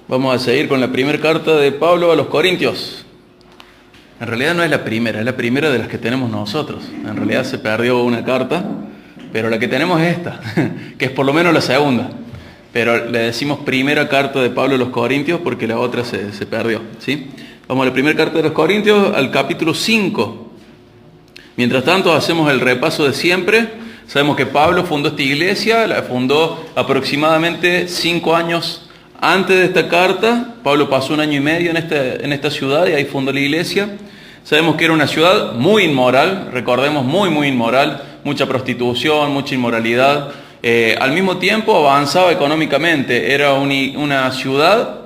Vamos a seguir con la primera carta de Pablo a los Corintios. En realidad no es la primera, es la primera de las que tenemos nosotros. En realidad se perdió una carta, pero la que tenemos es esta, que es por lo menos la segunda. Pero le decimos primera carta de Pablo a los Corintios porque la otra se perdió, ¿sí? Vamos a la primera carta de los Corintios, al capítulo 5. Mientras tanto hacemos el repaso de siempre. Sabemos que Pablo fundó esta iglesia, la fundó aproximadamente 5 años antes de esta carta. Pablo pasó 1 año y medio en esta ciudad y ahí fundó la iglesia. Sabemos que era una ciudad muy inmoral, recordemos, muy inmoral, mucha prostitución, mucha inmoralidad. Al mismo tiempo avanzaba económicamente, era una ciudad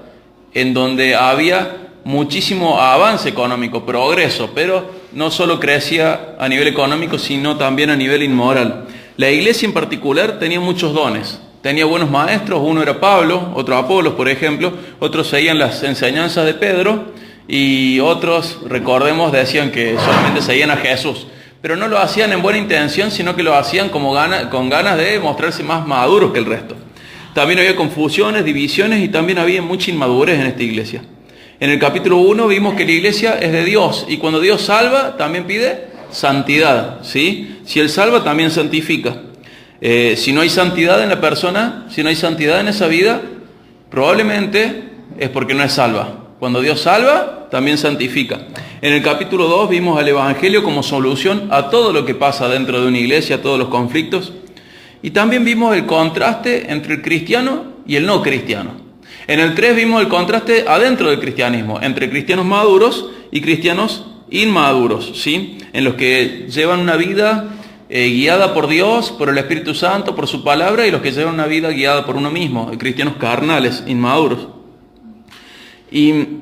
en donde había muchísimo avance económico, progreso, pero no solo crecía a nivel económico, sino también a nivel inmoral. La iglesia en particular tenía muchos dones. Tenía buenos maestros, uno era Pablo, otro Apolos, por ejemplo, otros seguían las enseñanzas de Pedro y otros, recordemos, decían que solamente seguían a Jesús. Pero no lo hacían en buena intención, sino que lo hacían con ganas de mostrarse más maduros que el resto. También había confusiones, divisiones y también había mucha inmadurez en esta iglesia. En el capítulo 1 vimos que la iglesia es de Dios y cuando Dios salva también pide santidad, ¿sí? Si Él salva también santifica. Si no hay santidad en la persona, si no hay santidad en esa vida, probablemente es porque no es salva. Cuando Dios salva, también santifica. En el capítulo 2 vimos al Evangelio como solución a todo lo que pasa dentro de una iglesia, a todos los conflictos. Y también vimos el contraste entre el cristiano y el no cristiano. En el 3 vimos el contraste adentro del cristianismo, entre cristianos maduros y cristianos inmaduros, ¿sí? En los que llevan una vida guiada por Dios, por el Espíritu Santo, por su palabra, y los que llevan una vida guiada por uno mismo, cristianos carnales, inmaduros. Y en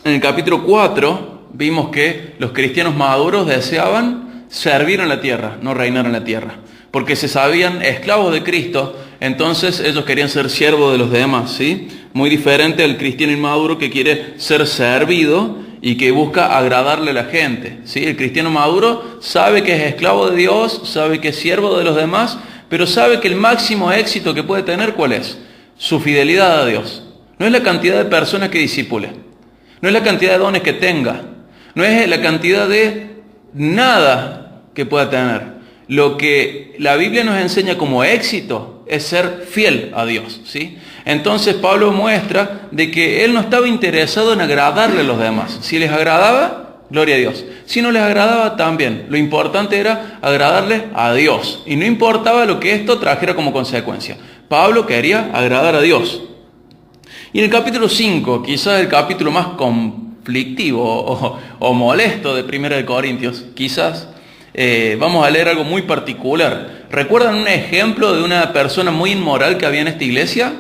el capítulo 4 vimos que los cristianos maduros deseaban servir en la tierra, no reinar en la tierra, porque se sabían esclavos de Cristo, entonces ellos querían ser siervos de los demás, ¿sí? Muy diferente al cristiano inmaduro que quiere ser servido y que busca agradarle a la gente, ¿sí? El cristiano maduro sabe que es esclavo de Dios, sabe que es siervo de los demás, pero sabe que el máximo éxito que puede tener, ¿cuál es? Su fidelidad a Dios. No es la cantidad de personas que discipule, no es la cantidad de dones que tenga, no es la cantidad de nada que pueda tener. Lo que la Biblia nos enseña como éxito es ser fiel a Dios, ¿sí? Entonces Pablo muestra de que él no estaba interesado en agradarle a los demás. Si les agradaba, gloria a Dios. Si no les agradaba, también. Lo importante era agradarle a Dios. Y no importaba lo que esto trajera como consecuencia. Pablo quería agradar a Dios. Y en el capítulo 5, quizás el capítulo más conflictivo o molesto de 1 de Corintios, quizás, vamos a leer algo muy particular. ¿Recuerdan un ejemplo de una persona muy inmoral que había en esta iglesia?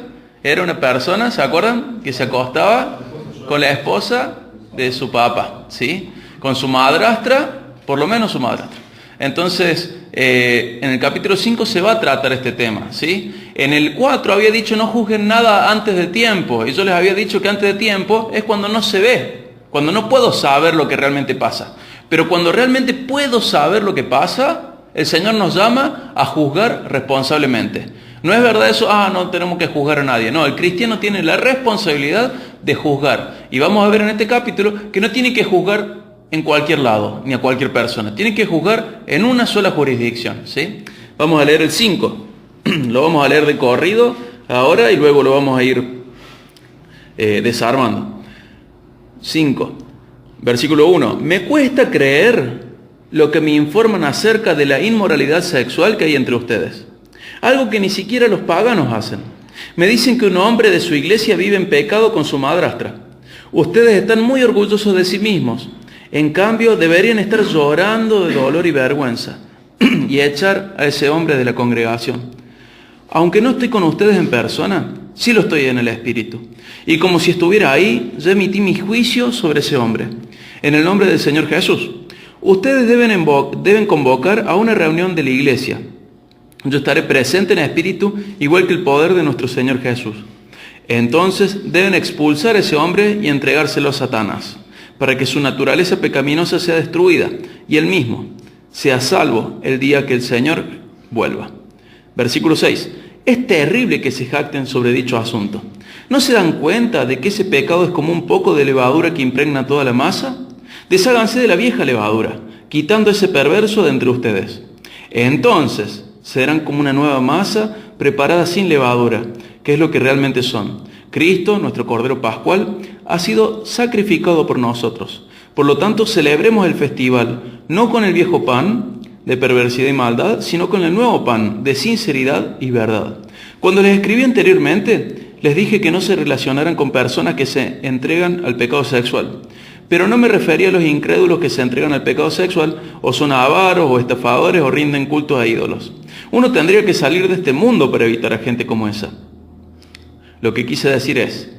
Era una persona, ¿se acuerdan? Que se acostaba con la esposa de su papá, ¿sí? Con su madrastra, por lo menos su madrastra. Entonces, en el capítulo 5 se va a tratar este tema, ¿sí? En el 4 había dicho no juzguen nada antes de tiempo. Y yo les había dicho que antes de tiempo es cuando no se ve, cuando no puedo saber lo que realmente pasa. Pero cuando realmente puedo saber lo que pasa, el Señor nos llama a juzgar responsablemente. No es verdad eso, no tenemos que juzgar a nadie. No, el cristiano tiene la responsabilidad de juzgar. Y vamos a ver en este capítulo que no tiene que juzgar en cualquier lado, ni a cualquier persona. Tiene que juzgar en una sola jurisdicción, ¿sí? Vamos a leer el 5. Lo vamos a leer de corrido ahora y luego lo vamos a ir desarmando. 5. Versículo 1. Me cuesta creer lo que me informan acerca de la inmoralidad sexual que hay entre ustedes. Algo que ni siquiera los paganos hacen. Me dicen que un hombre de su iglesia vive en pecado con su madrastra. Ustedes están muy orgullosos de sí mismos. En cambio, deberían estar llorando de dolor y vergüenza y echar a ese hombre de la congregación. Aunque no estoy con ustedes en persona, sí lo estoy en el espíritu. Y como si estuviera ahí, yo emití mi juicio sobre ese hombre. En el nombre del Señor Jesús, ustedes deben convocar a una reunión de la iglesia. Yo estaré presente en espíritu, igual que el poder de nuestro Señor Jesús. Entonces deben expulsar a ese hombre y entregárselo a Satanás, para que su naturaleza pecaminosa sea destruida y él mismo sea salvo el día que el Señor vuelva. Versículo 6. Es terrible que se jacten sobre dicho asunto. ¿No se dan cuenta de que ese pecado es como un poco de levadura que impregna toda la masa? Desháganse de la vieja levadura, quitando ese perverso de entre ustedes. Entonces serán como una nueva masa preparada sin levadura, que es lo que realmente son. Cristo, nuestro Cordero Pascual, ha sido sacrificado por nosotros. Por lo tanto, celebremos el festival, no con el viejo pan de perversidad y maldad, sino con el nuevo pan de sinceridad y verdad. Cuando les escribí anteriormente, les dije que no se relacionaran con personas que se entregan al pecado sexual. Pero no me refería a los incrédulos que se entregan al pecado sexual, o son avaros, o estafadores, o rinden cultos a ídolos. Uno tendría que salir de este mundo para evitar a gente como esa. Lo que quise decir es,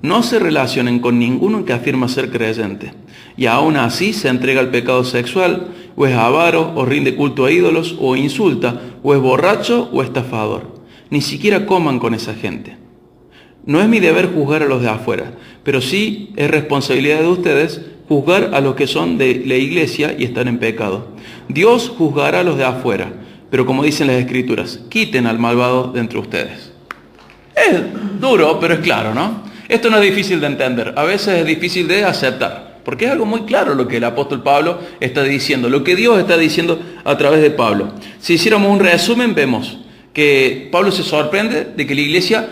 no se relacionen con ninguno que afirma ser creyente, y aún así se entrega al pecado sexual, o es avaro, o rinde culto a ídolos, o insulta, o es borracho, o estafador. Ni siquiera coman con esa gente. No es mi deber juzgar a los de afuera, pero sí es responsabilidad de ustedes juzgar a los que son de la iglesia y están en pecado. Dios juzgará a los de afuera, pero como dicen las Escrituras, quiten al malvado de entre ustedes. Es duro, pero es claro, ¿no? Esto no es difícil de entender, a veces es difícil de aceptar, porque es algo muy claro lo que el apóstol Pablo está diciendo, lo que Dios está diciendo a través de Pablo. Si hiciéramos un resumen, vemos que Pablo se sorprende de que la iglesia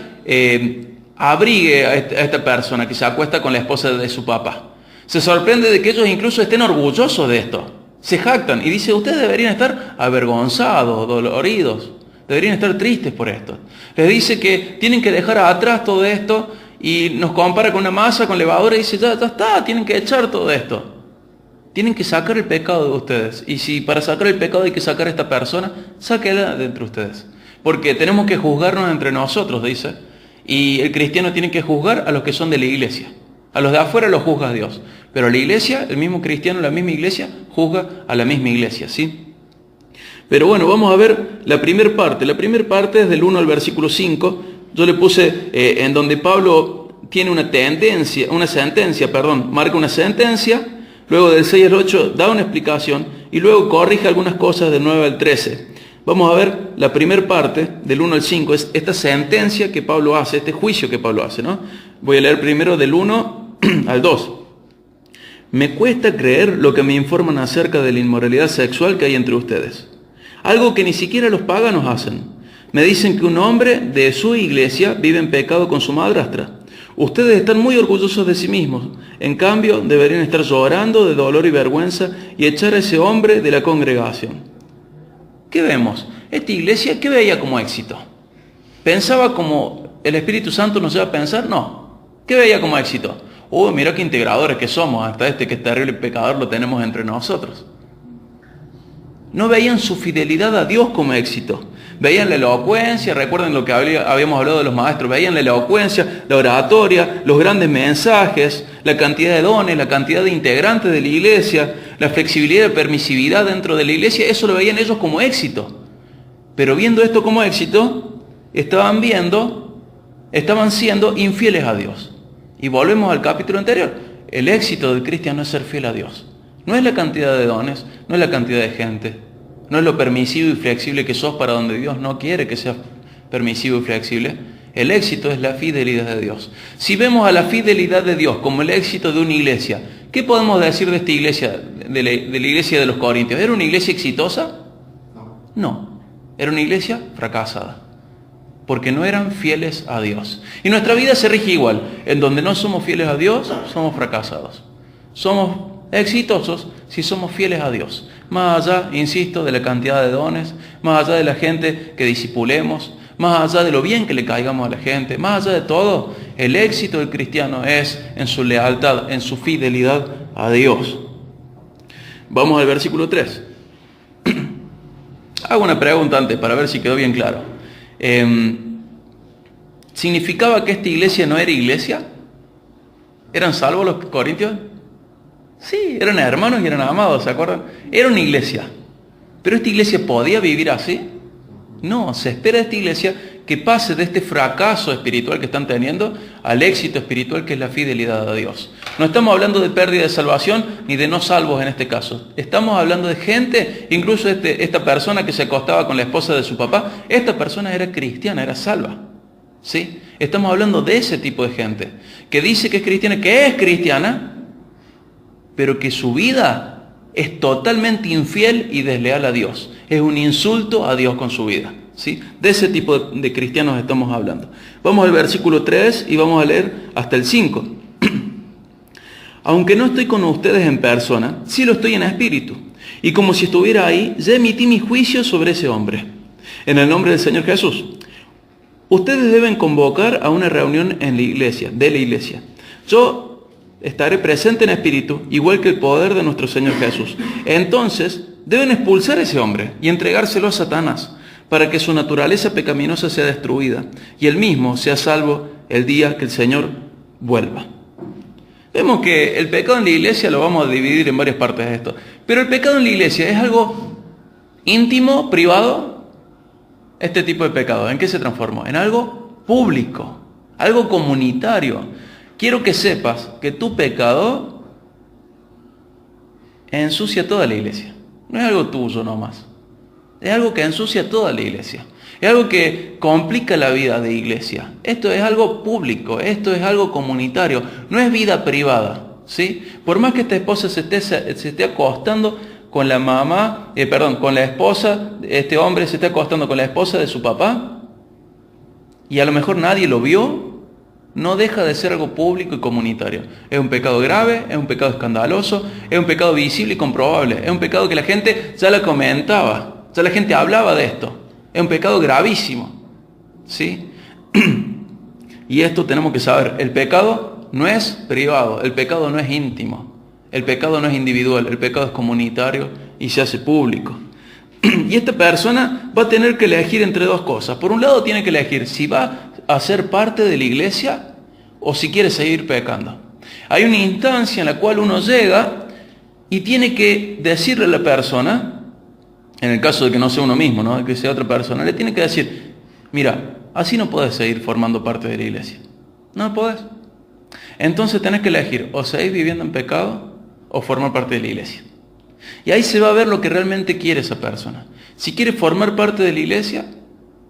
abrigue a esta persona que se acuesta con la esposa de su papá. Se sorprende de que ellos incluso estén orgullosos de esto, se jactan y dice, ustedes deberían estar avergonzados, doloridos, deberían estar tristes por esto. Les dice que tienen que dejar atrás todo esto y nos compara con una masa, con levadura y dice, ya está, tienen que echar todo esto. Tienen que sacar el pecado de ustedes. Y si para sacar el pecado hay que sacar a esta persona, sáquela de entre ustedes. Porque tenemos que juzgarnos entre nosotros, dice. Y el cristiano tiene que juzgar a los que son de la iglesia. A los de afuera los juzga Dios. Pero la iglesia, el mismo cristiano, la misma iglesia, juzga a la misma iglesia, ¿sí? Pero bueno, vamos a ver la primera parte. La primera parte es del 1 al versículo 5. Yo le puse en donde Pablo tiene una sentencia, marca una sentencia. Luego del 6 al 8 da una explicación y luego corrige algunas cosas del 9 al 13. Vamos a ver la primera parte, del 1 al 5, es esta sentencia que Pablo hace, este juicio que Pablo hace, ¿no? Voy a leer primero del 1 al 2. Me cuesta creer lo que me informan acerca de la inmoralidad sexual que hay entre ustedes. Algo que ni siquiera los paganos hacen. Me dicen que un hombre de su iglesia vive en pecado con su madrastra. Ustedes están muy orgullosos de sí mismos. En cambio, deberían estar llorando de dolor y vergüenza y echar a ese hombre de la congregación. ¿Qué vemos? Esta iglesia, ¿qué veía como éxito? ¿Pensaba como el Espíritu Santo nos lleva a pensar? No. ¿Qué veía como éxito? Mira qué integradores que somos, hasta este que es terrible pecador lo tenemos entre nosotros. No veían su fidelidad a Dios como éxito. Veían la elocuencia, recuerden lo que habíamos hablado de los maestros, veían la elocuencia, la oratoria, los grandes mensajes, la cantidad de dones, la cantidad de integrantes de la iglesia, la flexibilidad y permisividad dentro de la iglesia, eso lo veían ellos como éxito. Pero viendo esto como éxito, estaban siendo infieles a Dios. Y volvemos al capítulo anterior. El éxito del cristiano es ser fiel a Dios. No es la cantidad de dones, no es la cantidad de gente, no es lo permisivo y flexible que sos para donde Dios no quiere que seas permisivo y flexible. El éxito es la fidelidad de Dios. Si vemos a la fidelidad de Dios como el éxito de una iglesia, ¿qué podemos decir de esta iglesia, de la iglesia de los Corintios? ¿Era una iglesia exitosa? No, era una iglesia fracasada, porque no eran fieles a Dios. Y nuestra vida se rige igual. En donde no somos fieles a Dios, somos fracasados. Somos exitosos si somos fieles a Dios. Más allá, insisto, de la cantidad de dones, más allá de la gente que discipulemos, más allá de lo bien que le caigamos a la gente, más allá de todo, el éxito del cristiano es en su lealtad, en su fidelidad a Dios. Vamos al versículo 3. Hago una pregunta antes para ver si quedó bien claro. ¿Significaba que esta iglesia no era iglesia? ¿Eran salvos los corintios? Sí, eran hermanos y eran amados, ¿se acuerdan? Era una iglesia. ¿Pero esta iglesia podía vivir así? No, se espera de esta iglesia que pase de este fracaso espiritual que están teniendo al éxito espiritual que es la fidelidad a Dios. No estamos hablando de pérdida de salvación ni de no salvos en este caso. Estamos hablando de gente, incluso esta persona que se acostaba con la esposa de su papá, esta persona era cristiana, era salva. ¿Sí? Estamos hablando de ese tipo de gente, que dice que es cristiana, pero que su vida es totalmente infiel y desleal a Dios. Es un insulto a Dios con su vida. ¿Sí? De ese tipo de cristianos estamos hablando. Vamos al versículo 3 y vamos a leer hasta el 5. Aunque no estoy con ustedes en persona, sí lo estoy en espíritu. Y como si estuviera ahí, ya emití mi juicio sobre ese hombre. En el nombre del Señor Jesús. Ustedes deben convocar a una reunión en la iglesia, de la iglesia. Yo estaré presente en espíritu, igual que el poder de nuestro Señor Jesús. Entonces, deben expulsar a ese hombre y entregárselo a Satanás, para que su naturaleza pecaminosa sea destruida y él mismo sea salvo el día que el Señor vuelva. Vemos que el pecado en la iglesia lo vamos a dividir en varias partes de esto. Pero el pecado en la iglesia es algo íntimo, privado. Este tipo de pecado, ¿en qué se transformó? En algo público, algo comunitario. Quiero que sepas que tu pecado ensucia toda la iglesia. No es algo tuyo nomás. Es algo que ensucia toda la iglesia. Es algo que complica la vida de iglesia. Esto es algo público, esto es algo comunitario, no es vida privada, ¿sí? Por más que esta esposa se esté acostando con la mamá, con la esposa, este hombre se esté acostando con la esposa de su papá, y a lo mejor nadie lo vio, no deja de ser algo público y comunitario. Es un pecado grave, es un pecado escandaloso, es un pecado visible y comprobable, es un pecado que la gente ya lo comentaba. Ya la gente hablaba de esto. Es un pecado gravísimo. ¿Sí? Y esto tenemos que saber. El pecado no es privado. El pecado no es íntimo. El pecado no es individual. El pecado es comunitario y se hace público. Y esta persona va a tener que elegir entre dos cosas. Por un lado tiene que elegir si va a ser parte de la iglesia o si quiere seguir pecando. Hay una instancia en la cual uno llega y tiene que decirle a la persona, en el caso de que no sea uno mismo, ¿no? De que sea otra persona, le tiene que decir, mira, así no podés seguir formando parte de la iglesia. No podés. Entonces tenés que elegir, o seguir viviendo en pecado, o formar parte de la iglesia. Y ahí se va a ver lo que realmente quiere esa persona. Si quiere formar parte de la iglesia,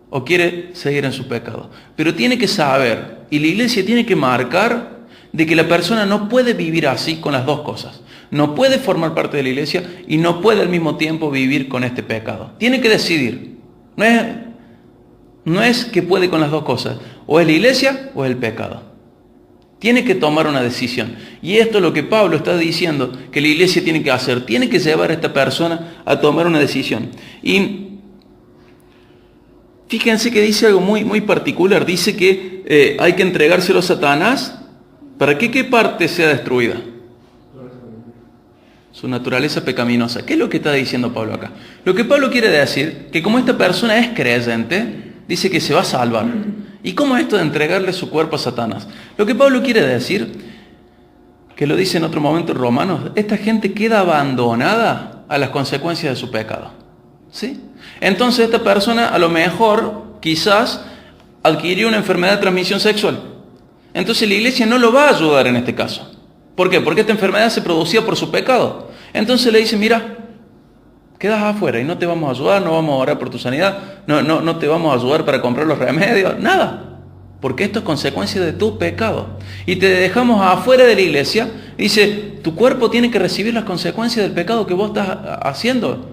o quiere seguir en su pecado. Pero tiene que saber, y la iglesia tiene que marcar, de que la persona no puede vivir así con las dos cosas. No puede formar parte de la iglesia y no puede al mismo tiempo vivir con este pecado. Tiene que decidir. No es que puede con las dos cosas. O es la iglesia o es el pecado. Tiene que tomar una decisión. Y esto es lo que Pablo está diciendo que la iglesia tiene que hacer. Tiene que llevar a esta persona a tomar una decisión. Y fíjense que dice algo muy, muy particular. Dice que hay que entregárselo a Satanás para que qué parte sea destruida. Su naturaleza pecaminosa. ¿Qué es lo que está diciendo Pablo acá? Lo que Pablo quiere decir, que como esta persona es creyente, dice que se va a salvar. ¿Y cómo es esto de entregarle su cuerpo a Satanás? Lo que Pablo quiere decir, que lo dice en otro momento en Romanos, esta gente queda abandonada a las consecuencias de su pecado. ¿Sí? Entonces esta persona a lo mejor, quizás, adquirió una enfermedad de transmisión sexual. Entonces la iglesia no lo va a ayudar en este caso. ¿Por qué? Porque esta enfermedad se producía por su pecado. Entonces le dice, mira, quedas afuera y no te vamos a ayudar, no vamos a orar por tu sanidad, no te vamos a ayudar para comprar los remedios, nada. Porque esto es consecuencia de tu pecado. Y te dejamos afuera de la iglesia. Dice, tu cuerpo tiene que recibir las consecuencias del pecado que vos estás haciendo.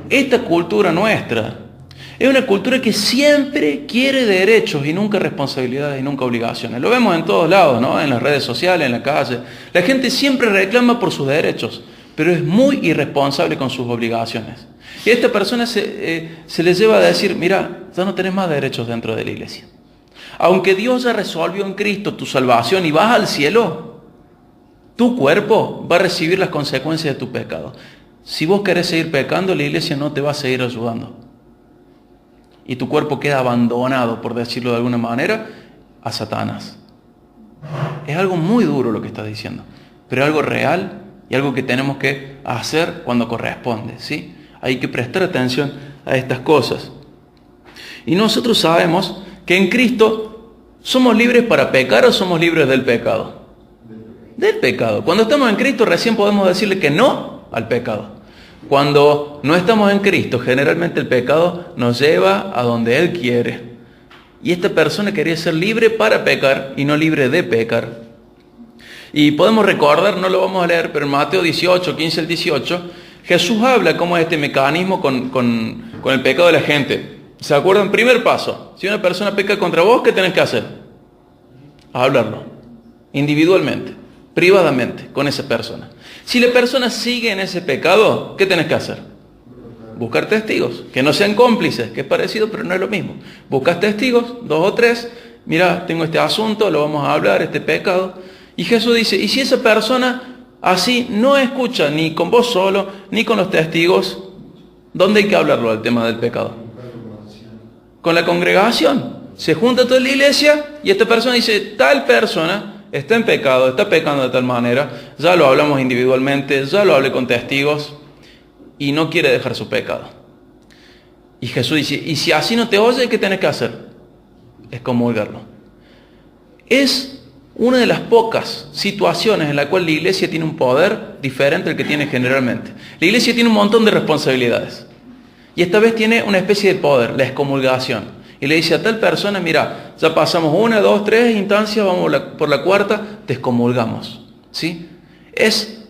Esta cultura nuestra es una cultura que siempre quiere derechos y nunca responsabilidades y nunca obligaciones. Lo vemos en todos lados, ¿no? En las redes sociales, en la calle. La gente siempre reclama por sus derechos, pero es muy irresponsable con sus obligaciones. Y a esta persona se le lleva a decir, mira, ya no tenés más derechos dentro de la iglesia. Aunque Dios ya resolvió en Cristo tu salvación y vas al cielo, tu cuerpo va a recibir las consecuencias de tu pecado. Si vos querés seguir pecando, la iglesia no te va a seguir ayudando. Y tu cuerpo queda abandonado, por decirlo de alguna manera, a Satanás. Es algo muy duro lo que está diciendo, pero algo real y algo que tenemos que hacer cuando corresponde, ¿sí? Hay que prestar atención a estas cosas. Y nosotros sabemos que en Cristo somos libres para pecar o somos libres del pecado. Del pecado. Cuando estamos en Cristo recién podemos decirle que no al pecado. Cuando no estamos en Cristo, generalmente el pecado nos lleva a donde Él quiere. Y esta persona quería ser libre para pecar y no libre de pecar. Y podemos recordar, no lo vamos a leer, pero en Mateo 18, 15 al 18, Jesús habla cómo es este mecanismo con el pecado de la gente. ¿Se acuerdan? Primer paso, si una persona peca contra vos, ¿qué tenés que hacer? Hablarlo, individualmente, privadamente, con esa persona. Si la persona sigue en ese pecado, ¿qué tenés que hacer? Buscar testigos, que no sean cómplices, que es parecido, pero no es lo mismo. Buscas testigos, 2 o 3, mira, tengo este asunto, lo vamos a hablar, este pecado. Y Jesús dice, y si esa persona así no escucha ni con vos solo, ni con los testigos, ¿dónde hay que hablarlo al tema del pecado? Con la congregación. Se junta toda la iglesia y esta persona dice, tal persona está en pecado, está pecando de tal manera, ya lo hablamos individualmente, ya lo hablé con testigos y no quiere dejar su pecado. Y Jesús dice, y si así no te oye, ¿qué tenés que hacer? Excomulgarlo. Es una de las pocas situaciones en la cual la iglesia tiene un poder diferente al que tiene generalmente. La iglesia tiene un montón de responsabilidades. Y esta vez tiene una especie de poder, la excomulgación. Y le dice a tal persona, mira, ya pasamos 1, 2, 3 instancias, vamos por la cuarta, te excomulgamos. ¿Sí? Es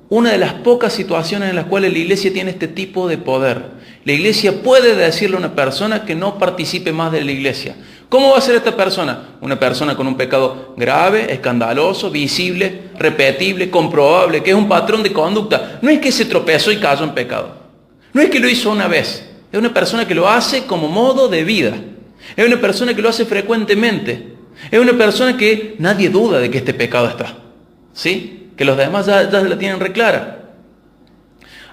una de las pocas situaciones en las cuales la iglesia tiene este tipo de poder. La iglesia puede decirle a una persona que no participe más de la iglesia. ¿Cómo va a ser esta persona? Una persona con un pecado grave, escandaloso, visible, repetible, comprobable, que es un patrón de conducta. No es que se tropezó y cayó en pecado. No es que lo hizo una vez. Es una persona que lo hace como modo de vida. Es una persona que lo hace frecuentemente. Es una persona que nadie duda de que este pecado está. ¿Sí? Que los demás ya la tienen reclara.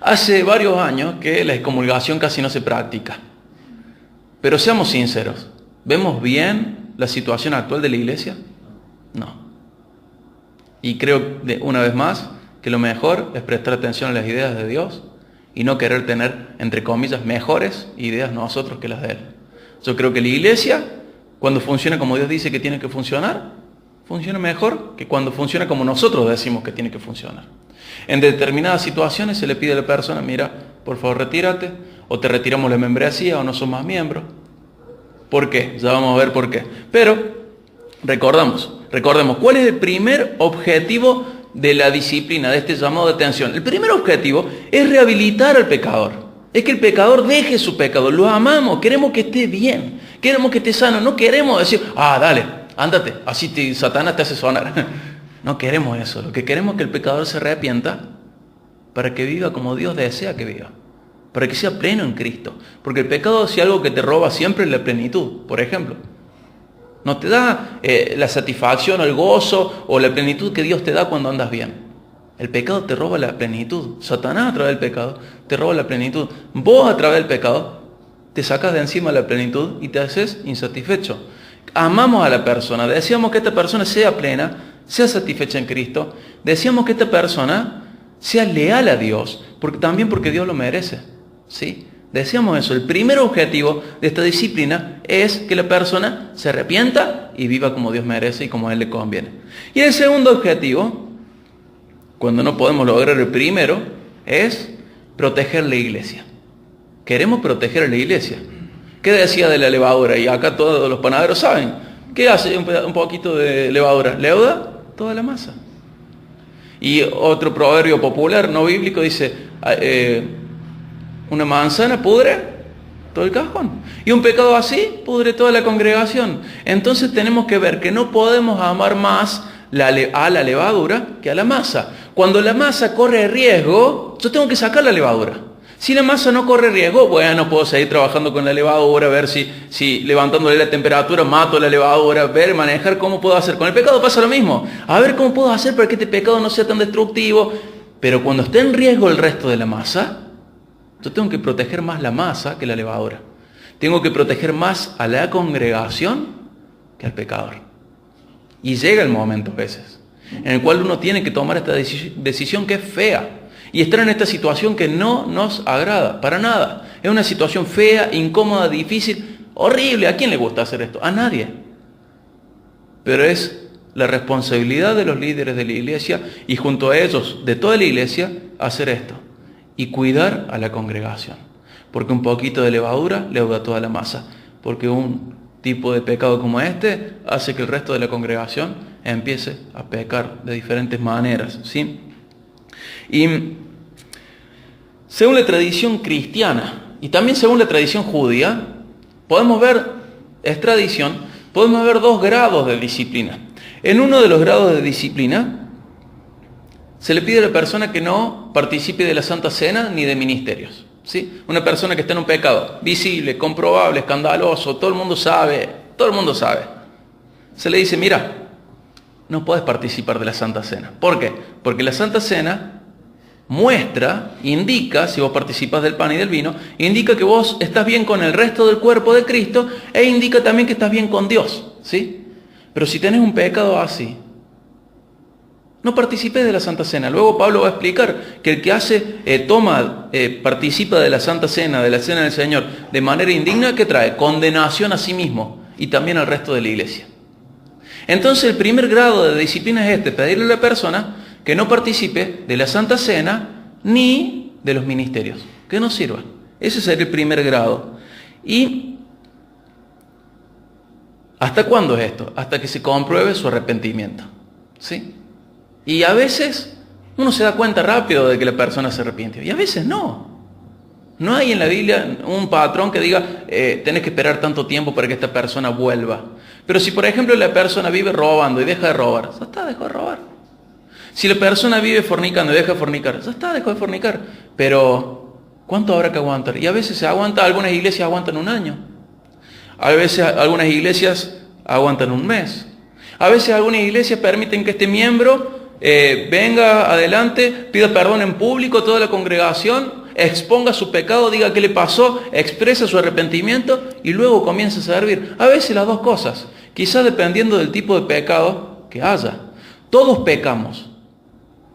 Hace varios años que la excomulgación casi no se practica. Pero seamos sinceros. ¿Vemos bien la situación actual de la iglesia? No. Y creo, una vez más, que lo mejor es prestar atención a las ideas de Dios y no querer tener, entre comillas, mejores ideas nosotros que las de Él. Yo creo que la iglesia, cuando funciona como Dios dice que tiene que funcionar, funciona mejor que cuando funciona como nosotros decimos que tiene que funcionar. En determinadas situaciones se le pide a la persona, mira, por favor retírate, o te retiramos la membresía, o no sos más miembro. ¿Por qué? Ya vamos a ver por qué. Pero recordemos, ¿cuál es el primer objetivo de la disciplina, de este llamado de atención? El primer objetivo es rehabilitar al pecador. Es que el pecador deje su pecado. Lo amamos, queremos que esté bien, queremos que esté sano. No queremos decir, dale, ándate, así Satanás te hace sonar. No queremos eso. Lo que queremos es que el pecador se arrepienta para que viva como Dios desea que viva. Para que sea pleno en Cristo. Porque el pecado, si algo que te roba siempre es la plenitud, por ejemplo. No te da la satisfacción o el gozo o la plenitud que Dios te da cuando andas bien. El pecado te roba la plenitud. Satanás a través del pecado te roba la plenitud. Vos a través del pecado te sacas de encima la plenitud y te haces insatisfecho. Amamos a la persona. Deseamos que esta persona sea plena, sea satisfecha en Cristo. Deseamos que esta persona sea leal a Dios, también porque Dios lo merece. ¿Sí? Deseamos eso. El primer objetivo de esta disciplina es que la persona se arrepienta y viva como Dios merece y como a Él le conviene. Y el segundo objetivo, cuando no podemos lograr el primero, es proteger la iglesia. Queremos proteger a la iglesia. ¿Qué decía de la levadura? Y acá todos los panaderos saben. ¿Qué hace un poquito de levadura? Leuda toda la masa. Y otro proverbio popular, no bíblico, dice, una manzana pudre todo el cajón. Y un pecado así pudre toda la congregación. Entonces tenemos que ver que no podemos amar más a la levadura que a la masa. Cuando la masa corre riesgo, yo tengo que sacar la levadura. Si la masa no corre riesgo, bueno, puedo seguir trabajando con la levadura, ver si levantándole la temperatura mato la levadura, manejar cómo puedo hacer. Con el pecado pasa lo mismo. A ver cómo puedo hacer para que este pecado no sea tan destructivo. Pero cuando esté en riesgo el resto de la masa, yo tengo que proteger más la masa que la levadura. Tengo que proteger más a la congregación que al pecador. Y llega el momento a veces en el cual uno tiene que tomar esta decisión que es fea. Y estar en esta situación que no nos agrada, para nada. Es una situación fea, incómoda, difícil, horrible. ¿A quién le gusta hacer esto? A nadie. Pero es la responsabilidad de los líderes de la iglesia y junto a ellos, de toda la iglesia, hacer esto. Y cuidar a la congregación. Porque un poquito de levadura leuda toda la masa. Porque un tipo de pecado como este hace que el resto de la congregación empiece a pecar de diferentes maneras, ¿sí? Y según la tradición cristiana y también según la tradición judía, podemos ver, es tradición, podemos ver 2 grados de disciplina. En uno de los grados de disciplina se le pide a la persona que no participe de la Santa Cena ni de ministerios, ¿sí? Una persona que está en un pecado visible, comprobable, escandaloso, todo el mundo sabe. Se le dice, mira, no puedes participar de la Santa Cena. ¿Por qué? Porque la Santa Cena muestra, indica, si vos participas del pan y del vino, indica que vos estás bien con el resto del cuerpo de Cristo e indica también que estás bien con Dios, ¿sí? Pero si tenés un pecado así, no participes de la Santa Cena. Luego Pablo va a explicar que el que participa de la Santa Cena, de la Cena del Señor, de manera indigna, ¿qué trae? Condenación a sí mismo y también al resto de la iglesia. Entonces el primer grado de disciplina es pedirle a la persona que no participe de la Santa Cena ni de los ministerios, que no sirva. Ese sería el primer grado. ¿Y hasta cuándo es esto? Hasta que se compruebe su arrepentimiento, ¿sí? Y a veces uno se da cuenta rápido de que la persona se arrepiente, y a veces no. No hay en la Biblia un patrón que diga, tenés que esperar tanto tiempo para que esta persona vuelva. Pero si por ejemplo la persona vive robando y deja de robar, ya está, dejó de robar. Si la persona vive fornicando y deja de fornicar, ya está, dejó de fornicar. Pero, ¿cuánto habrá que aguantar? Y a veces se aguanta, algunas iglesias aguantan 1 año. A veces algunas iglesias aguantan 1 mes. A veces algunas iglesias permiten que este miembro venga adelante, pida perdón en público a toda la congregación, exponga su pecado, diga qué le pasó, expresa su arrepentimiento y luego comienza a servir. A veces las 2 cosas, quizás dependiendo del tipo de pecado que haya. Todos pecamos.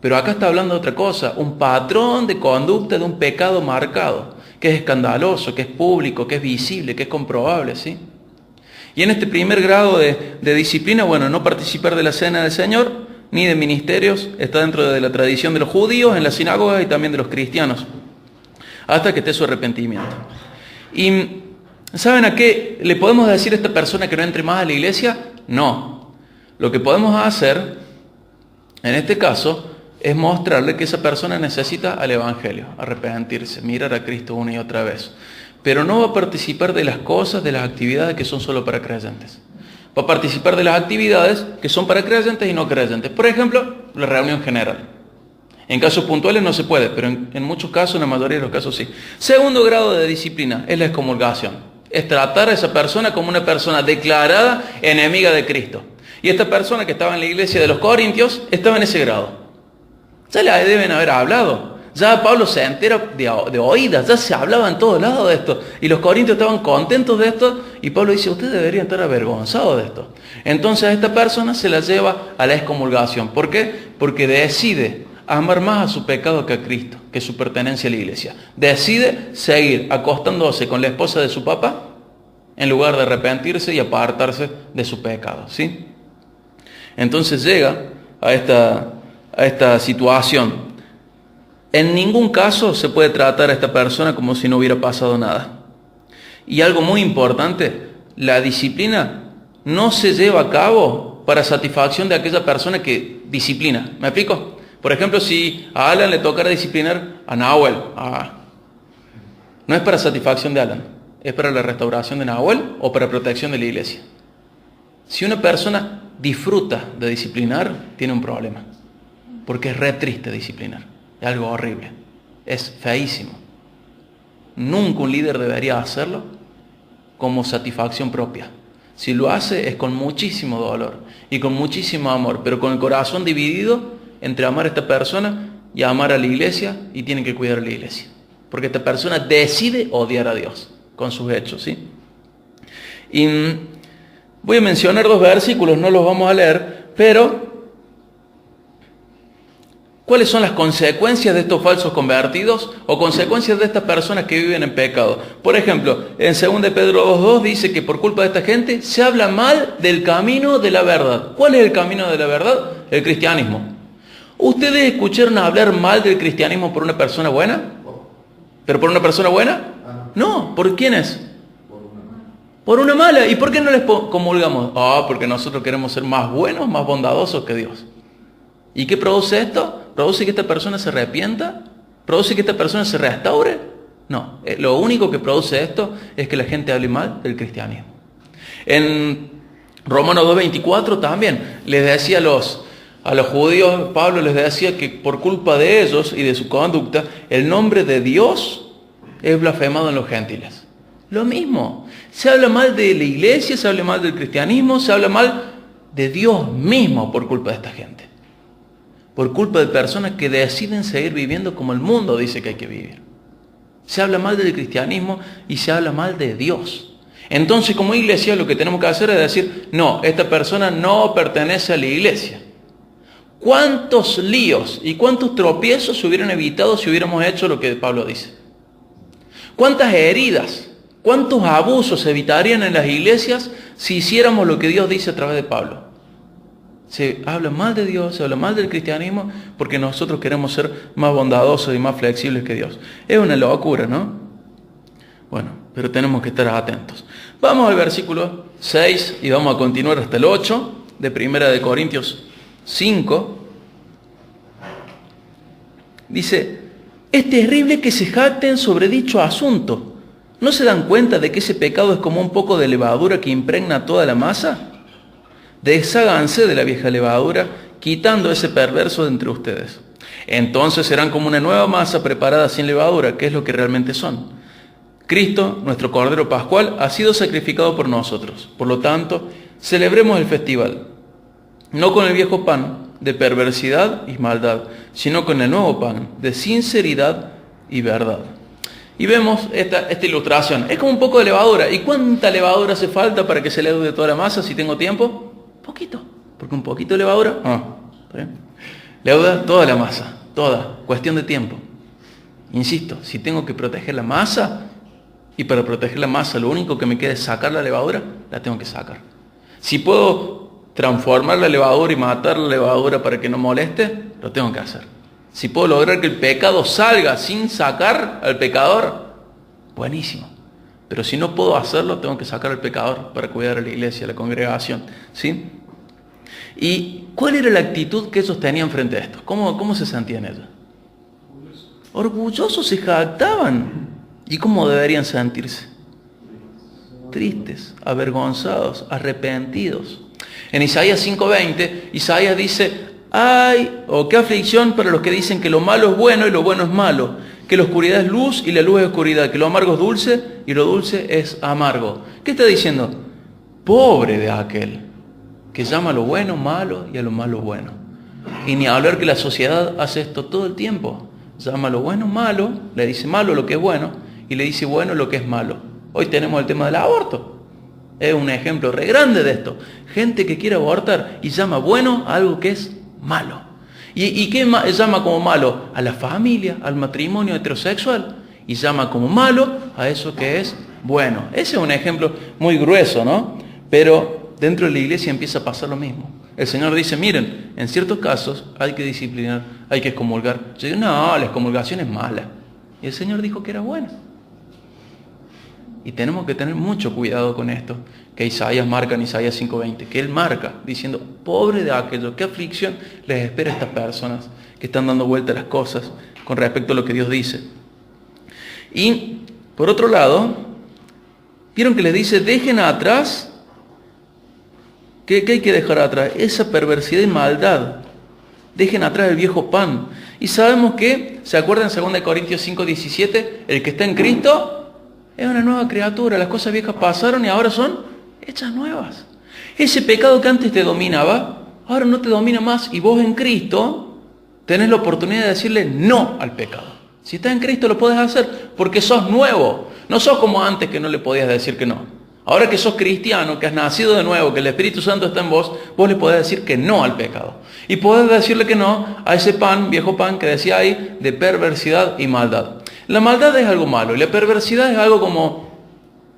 Pero acá está hablando de otra cosa, un patrón de conducta de un pecado marcado, que es escandaloso, que es público, que es visible, que es comprobable, ¿sí? Y en este primer grado de disciplina, bueno, no participar de la cena del Señor, ni de ministerios, está dentro de la tradición de los judíos, en las sinagogas y también de los cristianos, hasta que esté su arrepentimiento. ¿Y saben a qué le podemos decir a esta persona que no entre más a la iglesia? No. Lo que podemos hacer, en este caso, es mostrarle que esa persona necesita al Evangelio, arrepentirse, mirar a Cristo una y otra vez. Pero no va a participar de las cosas, de las actividades que son solo para creyentes. Va a participar de las actividades que son para creyentes y no creyentes. Por ejemplo, la reunión general. En casos puntuales no se puede, pero en muchos casos, en la mayoría de los casos sí. Segundo grado de disciplina es la excomulgación. Es tratar a esa persona como una persona declarada enemiga de Cristo. Y esta persona que estaba en la iglesia de los Corintios estaba en ese grado. Ya le deben haber hablado. Ya Pablo se entera de oídas, ya se hablaba en todos lados de esto. Y los corintios estaban contentos de esto. Y Pablo dice, ustedes deberían estar avergonzados de esto. Entonces a esta persona se la lleva a la excomulgación. ¿Por qué? Porque decide amar más a su pecado que a Cristo, que su pertenencia a la iglesia. Decide seguir acostándose con la esposa de su papá en lugar de arrepentirse y apartarse de su pecado, ¿sí? Entonces llega a esta situación. En ningún caso se puede tratar a esta persona como si no hubiera pasado nada. Y algo muy importante, la disciplina no se lleva a cabo para satisfacción de aquella persona que disciplina. ¿Me explico? Por ejemplo, si a Alan le tocara disciplinar a Nahuel, no es para satisfacción de Alan, es para la restauración de Nahuel o para protección de la iglesia. Si una persona disfruta de disciplinar, tiene un problema. Porque es re triste disciplinar. Es algo horrible. Es feísimo. Nunca un líder debería hacerlo como satisfacción propia. Si lo hace es con muchísimo dolor y con muchísimo amor, pero con el corazón dividido entre amar a esta persona y amar a la iglesia, y tienen que cuidar a la iglesia. Porque esta persona decide odiar a Dios con sus hechos, ¿sí? Y voy a mencionar 2 versículos, no los vamos a leer, pero ¿cuáles son las consecuencias de estos falsos convertidos o consecuencias de estas personas que viven en pecado? Por ejemplo, en 2 Pedro 2:2 dice que por culpa de esta gente se habla mal del camino de la verdad. ¿Cuál es el camino de la verdad? El cristianismo. ¿Ustedes escucharon hablar mal del cristianismo por una persona buena? ¿Pero por una persona buena? No. ¿Por quién es? Por una mala. ¿Y por qué no les comulgamos? Porque nosotros queremos ser más buenos, más bondadosos que Dios. ¿Y qué produce esto? ¿Produce que esta persona se arrepienta? ¿Produce que esta persona se restaure? No. Lo único que produce esto es que la gente hable mal del cristianismo. En Romanos 2:24 también les decía a los judíos, Pablo les decía que por culpa de ellos y de su conducta, el nombre de Dios es blasfemado en los gentiles. Lo mismo. Se habla mal de la iglesia, se habla mal del cristianismo, se habla mal de Dios mismo por culpa de esta gente. Por culpa de personas que deciden seguir viviendo como el mundo dice que hay que vivir. Se habla mal del cristianismo y se habla mal de Dios. Entonces, como iglesia, lo que tenemos que hacer es decir, no, esta persona no pertenece a la iglesia. ¿Cuántos líos y cuántos tropiezos se hubieran evitado si hubiéramos hecho lo que Pablo dice? ¿Cuántas heridas, cuántos abusos se evitarían en las iglesias si hiciéramos lo que Dios dice a través de Pablo? Se habla mal de Dios, se habla mal del cristianismo porque nosotros queremos ser más bondadosos y más flexibles que Dios. Es una locura, ¿no? Bueno, pero tenemos que estar atentos. Vamos al versículo 6 y vamos a continuar hasta el 8 de 1 Corintios 5. Dice, es terrible que se jacten sobre dicho asunto. ¿No se dan cuenta de que ese pecado es como un poco de levadura que impregna toda la masa? Desháganse de la vieja levadura, quitando ese perverso de entre ustedes. Entonces serán como una nueva masa preparada sin levadura, que es lo que realmente son. Cristo, nuestro Cordero Pascual, ha sido sacrificado por nosotros. Por lo tanto, celebremos el festival, no con el viejo pan de perversidad y maldad, sino con el nuevo pan de sinceridad y verdad. Y vemos esta ilustración. Es como un poco de levadura. ¿Y cuánta levadura hace falta para que se leude toda la masa si tengo tiempo? Poquito. Porque un poquito de levadura, ¿está bien? Leuda toda la masa, toda. Cuestión de tiempo. Insisto, si tengo que proteger la masa, y para proteger la masa lo único que me queda es sacar la levadura, la tengo que sacar. Si puedo transformar la levadura y matar la levadura para que no moleste, lo tengo que hacer. Si puedo lograr que el pecado salga sin sacar al pecador, buenísimo. Pero si no puedo hacerlo, tengo que sacar al pecador para cuidar a la iglesia, a la congregación, ¿sí? ¿Y cuál era la actitud que ellos tenían frente a esto? ¿Cómo se sentían ellos? Orgullosos, se jactaban. ¿Y cómo deberían sentirse? Tristes, avergonzados, arrepentidos. En Isaías 5:20, Isaías dice, ¡ay! O qué aflicción para los que dicen que lo malo es bueno y lo bueno es malo, que la oscuridad es luz y la luz es oscuridad, que lo amargo es dulce y lo dulce es amargo. ¿Qué está diciendo? Pobre de aquel que llama a lo bueno malo y a lo malo bueno. Y ni hablar que la sociedad hace esto todo el tiempo. Llama a lo bueno malo, le dice malo lo que es bueno y le dice bueno lo que es malo. Hoy tenemos el tema del aborto. Es un ejemplo re grande de esto. Gente que quiere abortar y llama bueno a algo que es malo. ¿Y qué llama como malo? A la familia, al matrimonio heterosexual. Y llama como malo a eso que es bueno. Ese es un ejemplo muy grueso, ¿no? Pero dentro de la iglesia empieza a pasar lo mismo. El Señor dice, miren, en ciertos casos hay que disciplinar, hay que excomulgar. Yo digo, no, la excomulgación es mala. Y el Señor dijo que era buena. Y tenemos que tener mucho cuidado con esto, que Isaías marca en Isaías 5:20, que Él marca, diciendo, pobre de aquello, qué aflicción les espera a estas personas que están dando vuelta a las cosas con respecto a lo que Dios dice. Y, por otro lado, vieron que les dice, dejen atrás, ¿qué hay que dejar atrás? Esa perversidad y maldad. Dejen atrás el viejo pan. Y sabemos que, ¿se acuerdan 2 Corintios 5:17? El que está en Cristo es una nueva criatura, las cosas viejas pasaron y ahora son hechas nuevas. Ese pecado que antes te dominaba, ahora no te domina más y vos en Cristo tenés la oportunidad de decirle no al pecado. Si estás en Cristo lo podés hacer porque sos nuevo, no sos como antes que no le podías decir que no. Ahora que sos cristiano, que has nacido de nuevo, que el Espíritu Santo está en vos, vos le podés decir que no al pecado. Y podés decirle que no a ese pan, viejo pan que decía ahí, de perversidad y maldad. La maldad es algo malo y la perversidad es algo como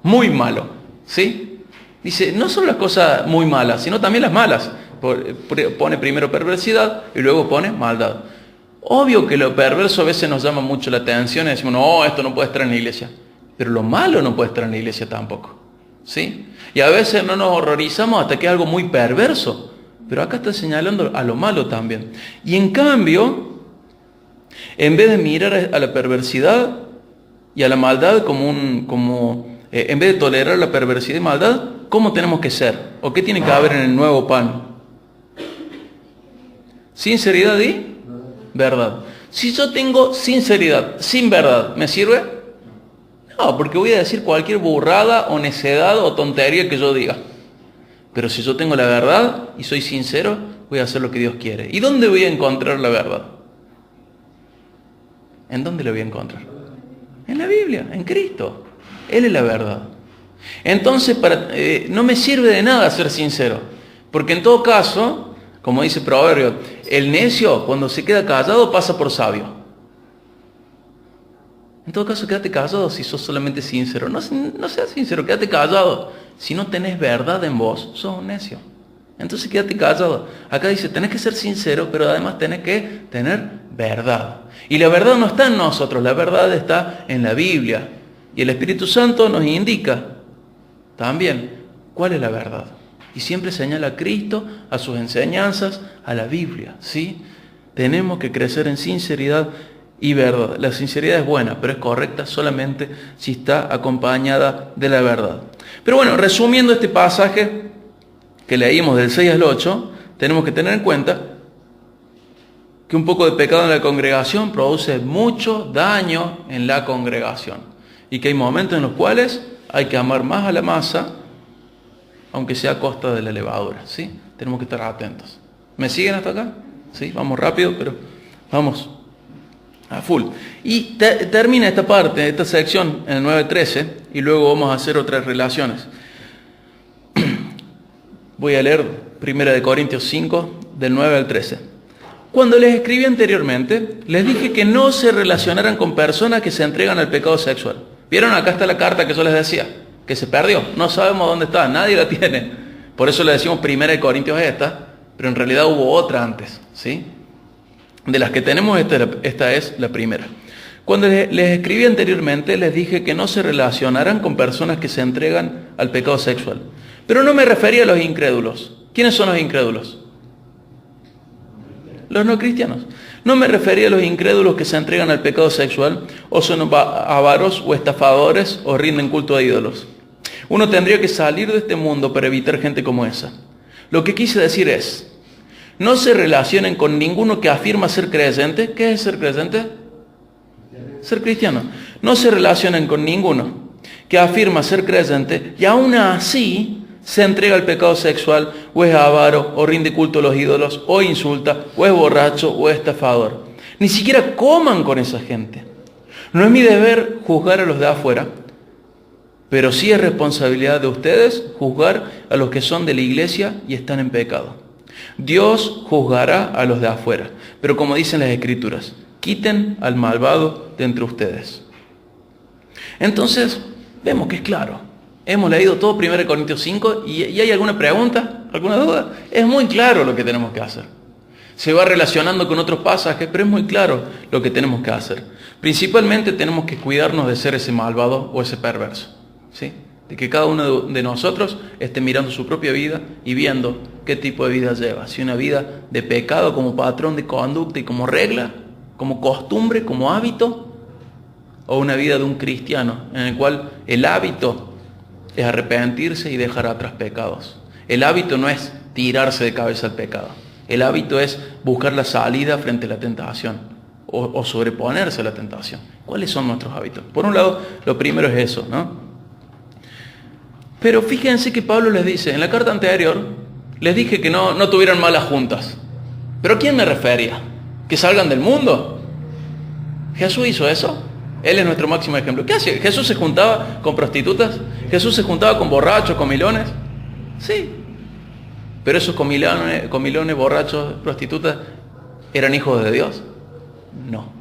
muy malo, ¿sí? Dice, no son las cosas muy malas, sino también las malas. Pone primero perversidad y luego pone maldad. Obvio que lo perverso a veces nos llama mucho la atención y decimos, no, esto no puede estar en la iglesia. Pero lo malo no puede estar en la iglesia tampoco. ¿sí? Y a veces no nos horrorizamos hasta que es algo muy perverso. Pero acá está señalando a lo malo también. Y en cambio, en vez de mirar a la perversidad y a la maldad en vez de tolerar la perversidad y maldad, ¿cómo tenemos que ser? ¿O qué tiene que haber en el nuevo pan? Sinceridad y verdad. Si yo tengo sinceridad sin verdad, ¿me sirve? No, porque voy a decir cualquier burrada o necedad o tontería que yo diga. Pero si yo tengo la verdad y soy sincero, voy a hacer lo que Dios quiere. ¿Y dónde voy a encontrar la verdad? ¿En dónde la voy a encontrar? En la Biblia, en Cristo. Él es la verdad. Entonces, no me sirve de nada ser sincero. Porque en todo caso, como dice Proverbio, el necio cuando se queda callado pasa por sabio. En todo caso, quédate callado si sos solamente sincero. No seas sincero, quédate callado. Si no tenés verdad en vos, sos un necio. Entonces quédate callado. Acá dice, tenés que ser sincero, pero además tenés que tener verdad. Y la verdad no está en nosotros, la verdad está en la Biblia. Y el Espíritu Santo nos indica también cuál es la verdad. Y siempre señala a Cristo, a sus enseñanzas, a la Biblia, ¿sí? Tenemos que crecer en sinceridad y verdad. La sinceridad es buena, pero es correcta solamente si está acompañada de la verdad. Pero bueno, resumiendo este pasaje que leímos del 6 al 8, tenemos que tener en cuenta que un poco de pecado en la congregación produce mucho daño en la congregación. Y que hay momentos en los cuales hay que amar más a la masa, aunque sea a costa de la levadura, ¿sí? Tenemos que estar atentos. ¿Me siguen hasta acá? ¿Sí? Vamos rápido, pero vamos a full. Y termina esta parte, esta sección en el 9:13, y luego vamos a hacer otras relaciones. Voy a leer 1 Corintios 5, del 9 al 13. Cuando les escribí anteriormente, les dije que no se relacionaran con personas que se entregan al pecado sexual. ¿Vieron? Acá está la carta que yo les decía, que se perdió. No sabemos dónde está, nadie la tiene. Por eso le decimos 1 Corintios esta, pero en realidad hubo otra antes, ¿sí? De las que tenemos, esta es la primera. Cuando les escribí anteriormente, les dije que no se relacionaran con personas que se entregan al pecado sexual. Pero no me refería a los incrédulos. ¿Quiénes son los incrédulos? Los no cristianos. No me refería a los incrédulos que se entregan al pecado sexual, o son avaros o estafadores, o rinden culto a ídolos. Uno tendría que salir de este mundo para evitar gente como esa. Lo que quise decir es, no se relacionen con ninguno que afirma ser creyente. ¿Qué es ser creyente? Ser cristiano. No se relacionen con ninguno que afirma ser creyente y aún así se entrega al pecado sexual, o es avaro, o rinde culto a los ídolos, o insulta, o es borracho, o es estafador. Ni siquiera coman con esa gente. No es mi deber juzgar a los de afuera, pero sí es responsabilidad de ustedes juzgar a los que son de la iglesia y están en pecado. Dios juzgará a los de afuera, pero como dicen las Escrituras, quiten al malvado de entre ustedes. Entonces, vemos que es claro. Hemos leído todo 1 Corintios 5 y ¿hay alguna pregunta? ¿Alguna duda? Es muy claro lo que tenemos que hacer. Se va relacionando con otros pasajes, pero es muy claro lo que tenemos que hacer. Principalmente tenemos que cuidarnos de ser ese malvado o ese perverso, ¿sí? De que cada uno de nosotros esté mirando su propia vida y viendo qué tipo de vida lleva. Si una vida de pecado como patrón de conducta y como regla, como costumbre, como hábito, o una vida de un cristiano en el cual el hábito es arrepentirse y dejar atrás pecados. El hábito no es tirarse de cabeza al pecado. El hábito es buscar la salida frente a la tentación o sobreponerse a la tentación. ¿Cuáles son nuestros hábitos? Por un lado, lo primero es eso, ¿no? Pero fíjense que Pablo les dice, en la carta anterior, les dije que no tuvieran malas juntas. ¿Pero a quién me refería? ¿Que salgan del mundo? ¿Jesús hizo eso? Él es nuestro máximo ejemplo. ¿Qué hacía? ¿Jesús se juntaba con prostitutas? ¿Jesús se juntaba con borrachos, comilones? Sí. Pero esos comilones, borrachos, prostitutas, ¿eran hijos de Dios? No.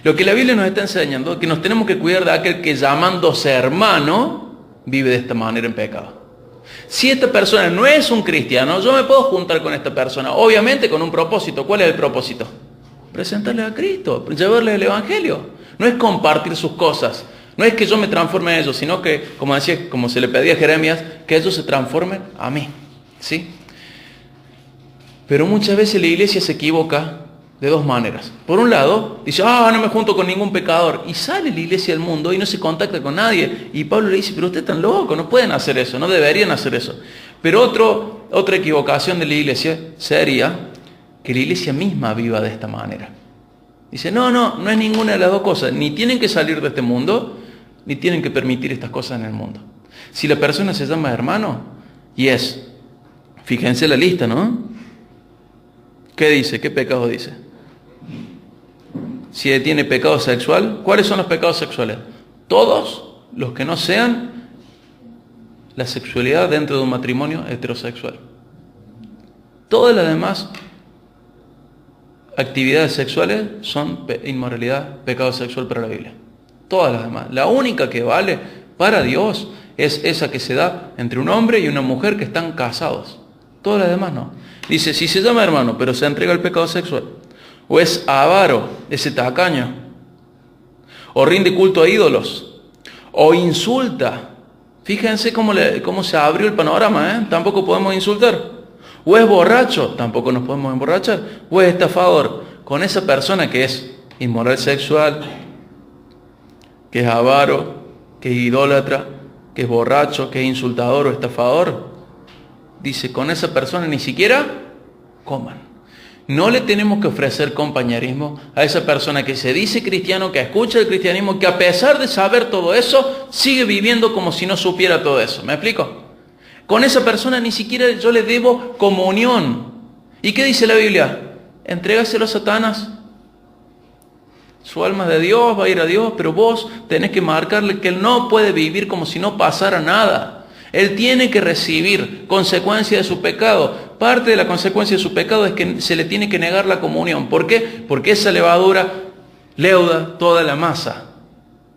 Lo que la Biblia nos está enseñando es que nos tenemos que cuidar de aquel que llamándose hermano vive de esta manera en pecado. Si esta persona no es un cristiano, yo me puedo juntar con esta persona, obviamente con un propósito. ¿Cuál es el propósito? Presentarle a Cristo, llevarle el Evangelio. No es compartir sus cosas, No es que yo me transforme en ellos, sino que, como decía, como se le pedía a Jeremías, que ellos se transformen a mí. ¿Sí? Pero muchas veces la iglesia se equivoca de dos maneras. Por un lado, dice, no me junto con ningún pecador. Y sale la iglesia del mundo y no se contacta con nadie. Y Pablo le dice, pero ustedes están locos, no pueden hacer eso, no deberían hacer eso. Pero otra equivocación de la iglesia sería que la iglesia misma viva de esta manera. Dice, no es ninguna de las dos cosas. Ni tienen que salir de este mundo, ni tienen que permitir estas cosas en el mundo. Si la persona se llama hermano, y es, fíjense la lista, ¿no? ¿Qué dice? ¿Qué pecado dice? Si tiene pecado sexual, ¿cuáles son los pecados sexuales? Todos los que no sean la sexualidad dentro de un matrimonio heterosexual. Todas las demás actividades sexuales son inmoralidad, pecado sexual para la Biblia. Todas las demás. La única que vale para Dios es esa que se da entre un hombre y una mujer que están casados. Todas las demás no. Dice, si se llama hermano, pero se entrega al pecado sexual, o es avaro, ese tacaño, o rinde culto a ídolos, o insulta. Fíjense cómo se abrió el panorama, tampoco podemos insultar. O es borracho, tampoco nos podemos emborrachar. O es estafador, con esa persona que es inmoral sexual, que es avaro, que es idólatra, que es borracho, que es insultador o estafador. Dice, con esa persona ni siquiera coman. No le tenemos que ofrecer compañerismo a esa persona que se dice cristiano, que escucha el cristianismo, que a pesar de saber todo eso, sigue viviendo como si no supiera todo eso. ¿Me explico? Con esa persona ni siquiera yo le debo comunión. ¿Y qué dice la Biblia? Entrégaselo a Satanás. Su alma es de Dios, va a ir a Dios, pero vos tenés que marcarle que él no puede vivir como si no pasara nada. Él tiene que recibir consecuencia de su pecado. Parte de la consecuencia de su pecado es que se le tiene que negar la comunión. ¿Por qué? Porque esa levadura leuda toda la masa.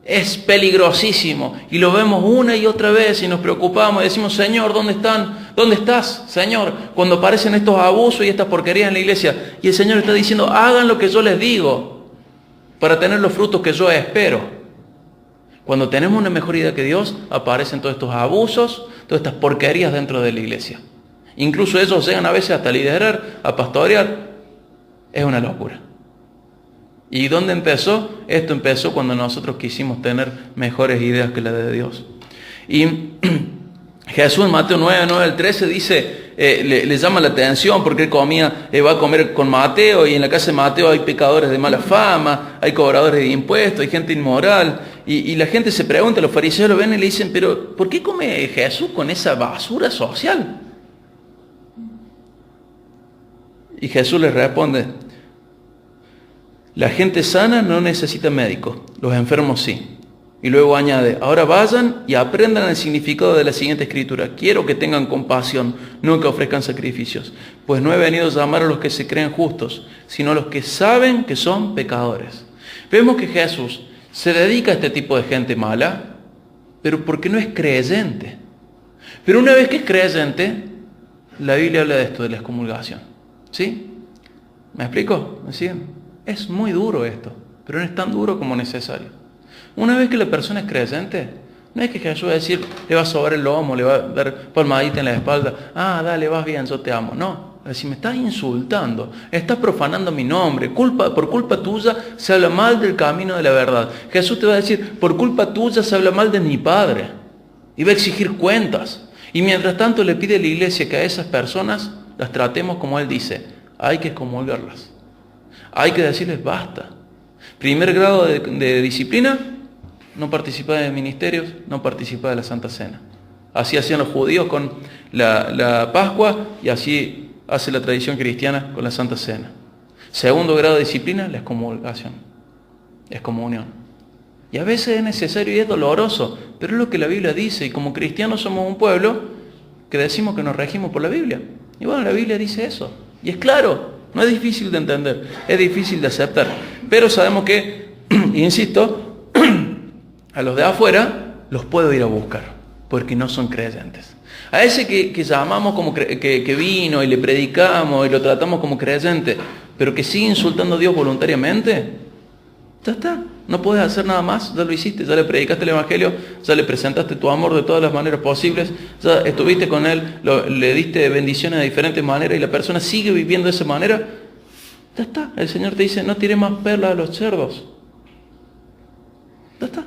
Es peligrosísimo. Y lo vemos una y otra vez y nos preocupamos y decimos, Señor, ¿dónde están? ¿Dónde estás, Señor? Cuando aparecen estos abusos y estas porquerías en la iglesia. Y el Señor está diciendo, hagan lo que yo les digo para tener los frutos que yo espero. Cuando tenemos una mejor idea que Dios, aparecen todos estos abusos, todas estas porquerías dentro de la iglesia. Incluso ellos llegan a veces hasta a liderar, a pastorear. Es una locura. ¿Y dónde empezó? Esto empezó cuando nosotros quisimos tener mejores ideas que las de Dios. Y Jesús en Mateo 9, 9 al 13 dice, le llama la atención porque él va a comer con Mateo, y en la casa de Mateo hay pecadores de mala fama, hay cobradores de impuestos, hay gente inmoral. Y la gente se pregunta, los fariseos lo ven y le dicen, pero ¿por qué come Jesús con esa basura social? Y Jesús les responde, la gente sana no necesita médico, los enfermos sí. Y luego añade, ahora vayan y aprendan el significado de la siguiente escritura. Quiero que tengan compasión, no que ofrezcan sacrificios. Pues no he venido a llamar a los que se creen justos, sino a los que saben que son pecadores. Vemos que Jesús se dedica a este tipo de gente mala, pero porque no es creyente. Pero una vez que es creyente, la Biblia habla de esto, de la excomulgación. ¿Sí? ¿Me explico? ¿Me siguen? Es muy duro esto, pero no es tan duro como necesario. Una vez que la persona es creyente, no es que Jesús va a decir, le va a sobar el lomo, le va a dar palmadita en la espalda, dale, vas bien, yo te amo. No, es decir, me estás insultando, estás profanando mi nombre, por culpa tuya se habla mal del camino de la verdad. Jesús te va a decir, por culpa tuya se habla mal de mi Padre, y va a exigir cuentas. Y mientras tanto le pide a la iglesia que a esas personas las tratemos como Él dice, hay que excomulgarlas, hay que decirles basta. Primer grado de disciplina, no participa de ministerios, no participa de la Santa Cena. Así hacían los judíos con la Pascua, y así hace la tradición cristiana con la Santa Cena. Segundo grado de disciplina, la excomulgación, excomunión. Y a veces es necesario y es doloroso, pero es lo que la Biblia dice, y como cristianos somos un pueblo que decimos que nos regimos por la Biblia. Y bueno, la Biblia dice eso, y es claro, no es difícil de entender, es difícil de aceptar. Pero sabemos que, insisto, a los de afuera los puedo ir a buscar, porque no son creyentes. A ese que llamamos como que vino y le predicamos y lo tratamos como creyente, pero que sigue insultando a Dios voluntariamente, ya está, No puedes hacer nada más, ya lo hiciste, ya le predicaste el Evangelio, ya le presentaste tu amor de todas las maneras posibles, ya estuviste con él, le diste bendiciones de diferentes maneras y la persona sigue viviendo de esa manera. Ya está, el Señor te dice, no tires más perlas a los cerdos. Ya está,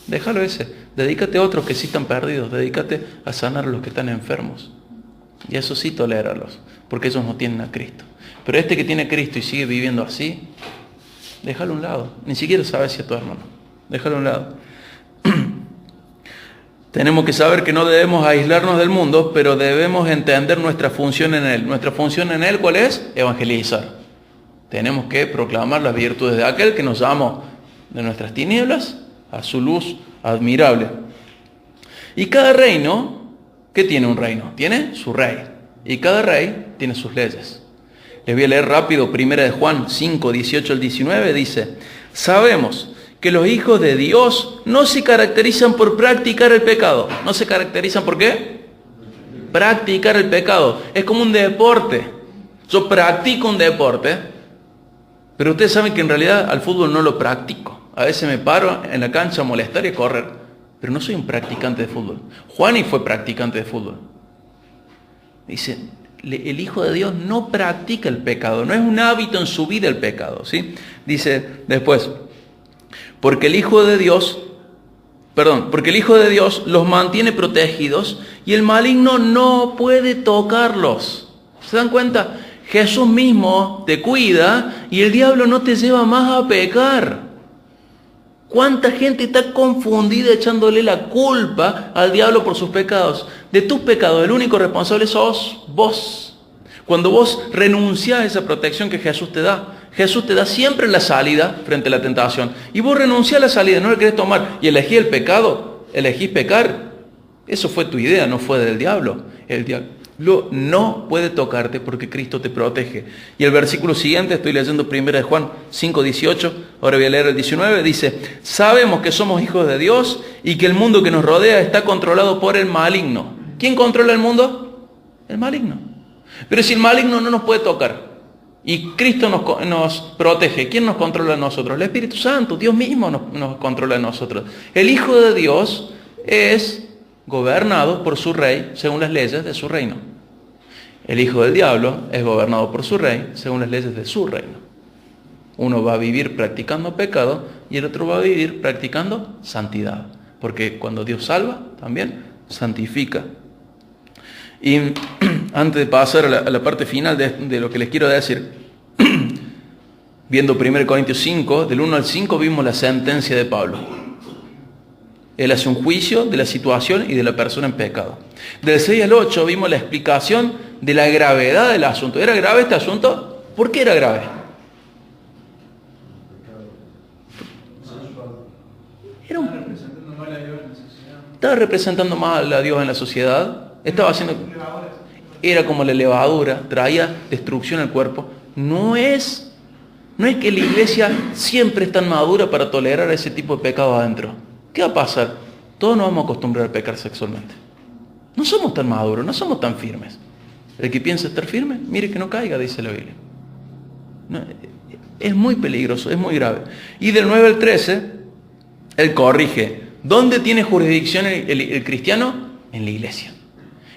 déjalo ese, dedícate a otros que sí están perdidos, dedícate a sanar a los que están enfermos. Y eso sí toléralos, porque ellos no tienen a Cristo. Pero este que tiene a Cristo y sigue viviendo así, déjalo a un lado. Ni siquiera sabes si es tu hermano. Déjalo a un lado. Tenemos que saber que no debemos aislarnos del mundo, pero debemos entender nuestra función en él. Nuestra función en él, ¿cuál es? Evangelizar. Tenemos que proclamar las virtudes de aquel que nos llamó de nuestras tinieblas a su luz admirable. Y cada reino, ¿qué tiene un reino? Tiene su rey. Y cada rey tiene sus leyes. Les voy a leer rápido, 1 de Juan 5, 18 al 19, dice: sabemos que los hijos de Dios no se caracterizan por practicar el pecado. ¿No se caracterizan por qué? Practicar el pecado. Es como un deporte. Yo practico un deporte, pero ustedes saben que en realidad al fútbol no lo practico. A veces me paro en la cancha a molestar y a correr, pero no soy un practicante de fútbol. Juani fue practicante de fútbol. Dice, el Hijo de Dios no practica el pecado, no es un hábito en su vida el pecado, ¿sí? Dice después, porque el Hijo de Dios los mantiene protegidos y el maligno no puede tocarlos. ¿Se dan cuenta? Jesús mismo te cuida y el diablo no te lleva más a pecar. ¿Cuánta gente está confundida echándole la culpa al diablo por sus pecados? De tus pecados, el único responsable sos vos. Cuando vos renunciás a esa protección que Jesús te da siempre la salida frente a la tentación. Y vos renunciás a la salida, no la querés tomar y elegís el pecado, elegís pecar. Eso fue tu idea, no fue del diablo. El diablo no puede tocarte porque Cristo te protege. Y el versículo siguiente, estoy leyendo 1 de Juan 5, 18, ahora voy a leer el 19, dice: sabemos que somos hijos de Dios y que el mundo que nos rodea está controlado por el maligno. ¿Quién controla el mundo? El maligno. Pero si el maligno no nos puede tocar y Cristo nos protege, ¿quién nos controla a nosotros? El Espíritu Santo, Dios mismo nos controla a nosotros. El Hijo de Dios es gobernado por su rey según las leyes de su reino. El hijo del diablo es gobernado por su rey según las leyes de su reino. Uno va a vivir practicando pecado y el otro va a vivir practicando santidad. Porque cuando Dios salva, también santifica. Y antes de pasar a la parte final de lo que les quiero decir, viendo 1 Corintios 5, del 1 al 5 vimos la sentencia de Pablo. Él hace un juicio de la situación y de la persona en pecado. Del 6 al 8 vimos la explicación de la gravedad del asunto. ¿Era grave este asunto? ¿Por qué era grave? Estaba representando mal a Dios en la sociedad. Estaba haciendo... Era como la levadura, traía destrucción al cuerpo. No es que la iglesia siempre es tan madura para tolerar ese tipo de pecado adentro. ¿Qué va a pasar? Todos nos vamos a acostumbrar a pecar sexualmente. No somos tan maduros, no somos tan firmes. El que piensa estar firme, mire que no caiga, dice la Biblia. No, es muy peligroso, es muy grave. Y del 9 al 13, él corrige. ¿Dónde tiene jurisdicción el cristiano? En la iglesia.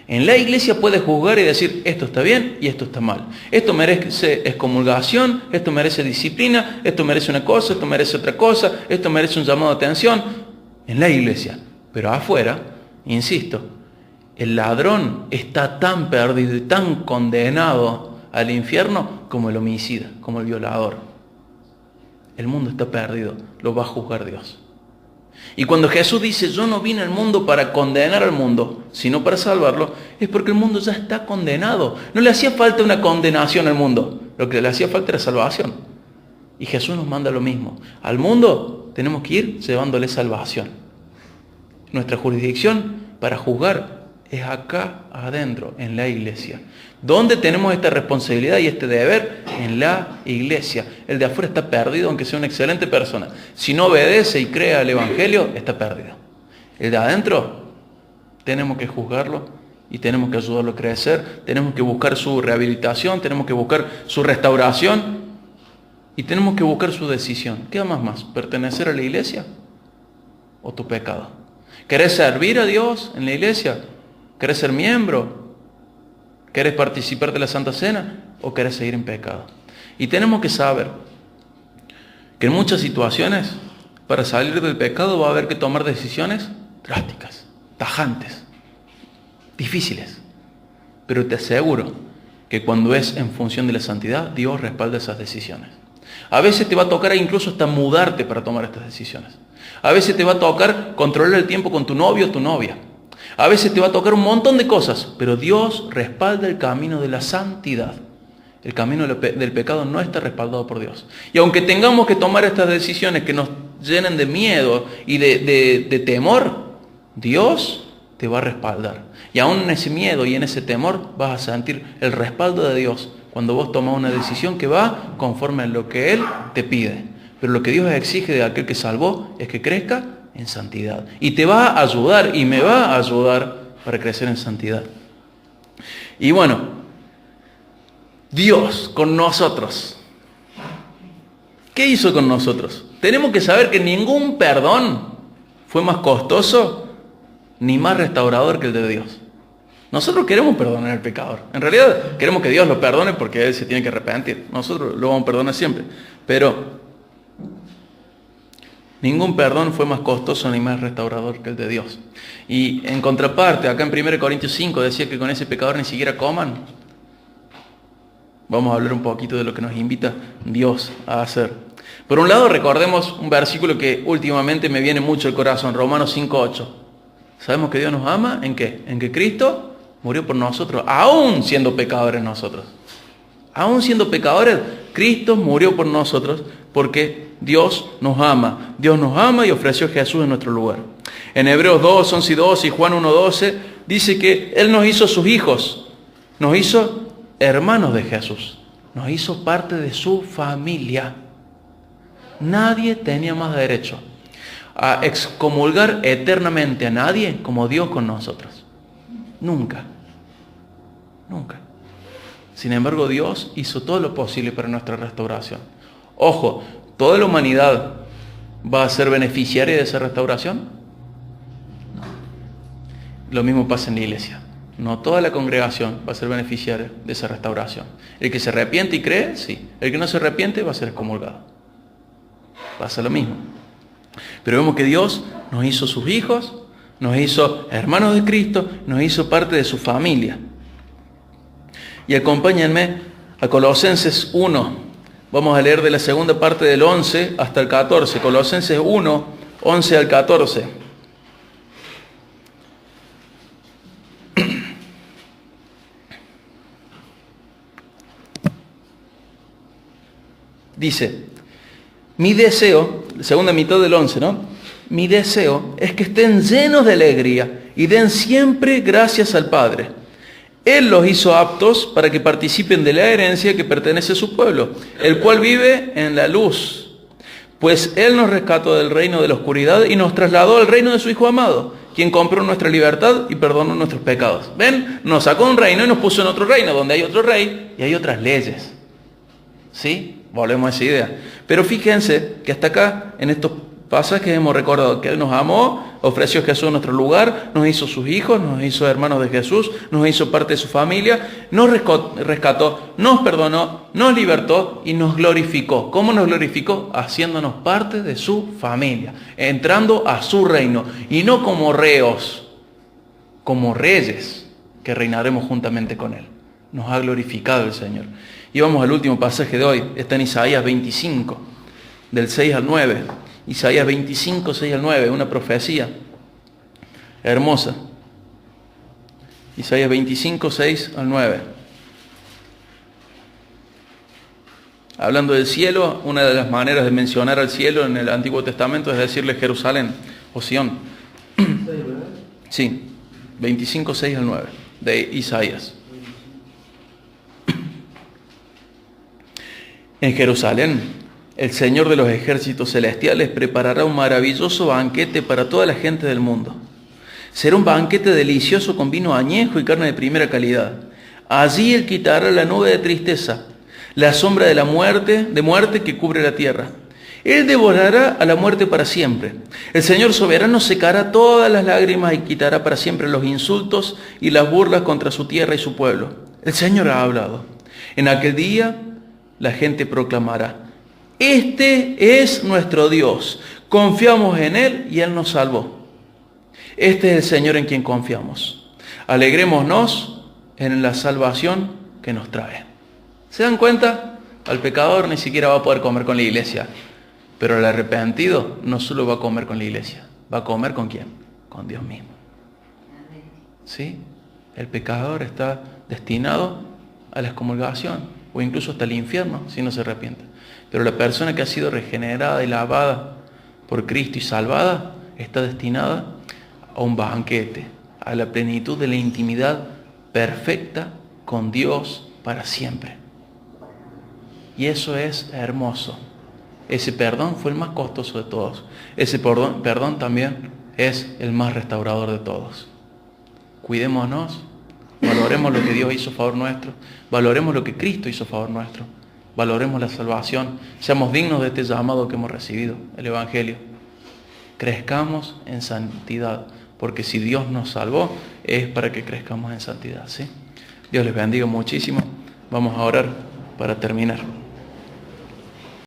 En la iglesia puede juzgar y decir, esto está bien y esto está mal. Esto merece excomulgación, esto merece disciplina, esto merece una cosa, esto merece otra cosa, esto merece un llamado de atención. En la iglesia. Pero afuera, insisto, el ladrón está tan perdido y tan condenado al infierno como el homicida, como el violador. El mundo está perdido, lo va a juzgar Dios. Y cuando Jesús dice, yo no vine al mundo para condenar al mundo, sino para salvarlo, es porque el mundo ya está condenado. No le hacía falta una condenación al mundo, lo que le hacía falta era salvación. Y Jesús nos manda lo mismo. Al mundo tenemos que ir llevándole salvación. Nuestra jurisdicción para juzgar es acá adentro, en la iglesia. ¿Dónde tenemos esta responsabilidad y este deber? En la iglesia. El de afuera está perdido, aunque sea una excelente persona. Si no obedece y crea el evangelio, está perdido. El de adentro, tenemos que juzgarlo y tenemos que ayudarlo a crecer. Tenemos que buscar su rehabilitación, tenemos que buscar su restauración. Y tenemos que buscar su decisión. ¿Qué amas más? ¿Pertenecer a la iglesia o tu pecado? ¿Querés servir a Dios en la iglesia? ¿Querés ser miembro? ¿Querés participar de la Santa Cena? ¿O querés seguir en pecado? Y tenemos que saber que en muchas situaciones, para salir del pecado va a haber que tomar decisiones drásticas, tajantes, difíciles. Pero te aseguro que cuando es en función de la santidad, Dios respalda esas decisiones. A veces te va a tocar incluso hasta mudarte para tomar estas decisiones. A veces te va a tocar controlar el tiempo con tu novio o tu novia. A veces te va a tocar un montón de cosas, pero Dios respalda el camino de la santidad. El camino del pecado no está respaldado por Dios. Y aunque tengamos que tomar estas decisiones que nos llenen de miedo y de temor, Dios te va a respaldar. Y aún en ese miedo y en ese temor vas a sentir el respaldo de Dios cuando vos tomas una decisión que va conforme a lo que Él te pide. Pero lo que Dios exige de aquel que salvó es que crezca en santidad. Y te va a ayudar y me va a ayudar para crecer en santidad. Y bueno, Dios con nosotros. ¿Qué hizo con nosotros? Tenemos que saber que ningún perdón fue más costoso ni más restaurador que el de Dios. Nosotros queremos perdonar al pecador. En realidad queremos que Dios lo perdone porque Él se tiene que arrepentir. Nosotros lo vamos a perdonar siempre. Pero ningún perdón fue más costoso ni más restaurador que el de Dios. Y en contraparte, acá en 1 Corintios 5 decía que con ese pecador ni siquiera coman. Vamos a hablar un poquito de lo que nos invita Dios a hacer. Por un lado, recordemos un versículo que últimamente me viene mucho al corazón, Romanos 5:8. ¿Sabemos que Dios nos ama? ¿En qué? En que Cristo murió por nosotros, aún siendo pecadores nosotros. Aún siendo pecadores, Cristo murió por nosotros porque Dios nos ama. Dios nos ama y ofreció a Jesús en nuestro lugar. En Hebreos 2, 11 y 12 y Juan 1:12 dice que Él nos hizo sus hijos, nos hizo hermanos de Jesús, nos hizo parte de su familia. Nadie tenía más derecho a excomulgar eternamente a nadie como Dios con nosotros. Nunca. Nunca. Sin embargo, Dios hizo todo lo posible para nuestra restauración. Ojo, ¿toda la humanidad va a ser beneficiaria de esa restauración? No. Lo mismo pasa en la iglesia. No toda la congregación va a ser beneficiaria de esa restauración. El que se arrepiente y cree, sí. El que no se arrepiente va a ser excomulgado. Pasa lo mismo. Pero vemos que Dios nos hizo sus hijos, nos hizo hermanos de Cristo, nos hizo parte de su familia. Y acompáñenme a Colosenses 1. Vamos a leer de la segunda parte del 11 hasta el 14. Colosenses 1, 11 al 14. Dice, mi deseo, segunda mitad del 11, ¿no? Mi deseo es que estén llenos de alegría y den siempre gracias al Padre. Él los hizo aptos para que participen de la herencia que pertenece a su pueblo, el cual vive en la luz. Pues Él nos rescató del reino de la oscuridad y nos trasladó al reino de su Hijo amado, quien compró nuestra libertad y perdonó nuestros pecados. ¿Ven? Nos sacó un reino y nos puso en otro reino, donde hay otro rey y hay otras leyes. ¿Sí? Volvemos a esa idea. Pero fíjense que hasta acá, en estos pasajes hemos recordado que Él nos amó, ofreció a Jesús en nuestro lugar, nos hizo sus hijos, nos hizo hermanos de Jesús, nos hizo parte de su familia, nos rescató, nos perdonó, nos libertó y nos glorificó. ¿Cómo nos glorificó? Haciéndonos parte de su familia, entrando a su reino. Y no como reos, como reyes que reinaremos juntamente con Él. Nos ha glorificado el Señor. Y vamos al último pasaje de hoy. Está en Isaías 25, del 6 al 9. Isaías 25, 6 al 9, una profecía hermosa. Isaías 25, 6 al 9. Hablando del cielo, una de las maneras de mencionar al cielo en el Antiguo Testamento es decirle Jerusalén o Sión. Sí, 25, 6 al 9 de Isaías. En Jerusalén, el Señor de los ejércitos celestiales preparará un maravilloso banquete para toda la gente del mundo. Será un banquete delicioso con vino añejo y carne de primera calidad. Allí Él quitará la nube de tristeza, la sombra de muerte que cubre la tierra. Él devorará a la muerte para siempre. El Señor soberano secará todas las lágrimas y quitará para siempre los insultos y las burlas contra su tierra y su pueblo. El Señor ha hablado. En aquel día la gente proclamará: este es nuestro Dios. Confiamos en Él y Él nos salvó. Este es el Señor en quien confiamos. Alegrémonos en la salvación que nos trae. ¿Se dan cuenta? Al pecador ni siquiera va a poder comer con la iglesia. Pero el arrepentido no solo va a comer con la iglesia, va a comer ¿con quién? Con Dios mismo. ¿Sí? El pecador está destinado a la excomulgación o incluso hasta el infierno si no se arrepiente. Pero la persona que ha sido regenerada y lavada por Cristo y salvada está destinada a un banquete, a la plenitud de la intimidad perfecta con Dios para siempre. Y eso es hermoso. Ese perdón fue el más costoso de todos. Ese perdón también es el más restaurador de todos. Cuidémonos, valoremos lo que Dios hizo a favor nuestro, valoremos lo que Cristo hizo a favor nuestro, valoremos la salvación, seamos dignos de este llamado que hemos recibido, el Evangelio. Crezcamos en santidad, porque si Dios nos salvó, es para que crezcamos en santidad, ¿sí? Dios les bendiga muchísimo. Vamos a orar para terminar.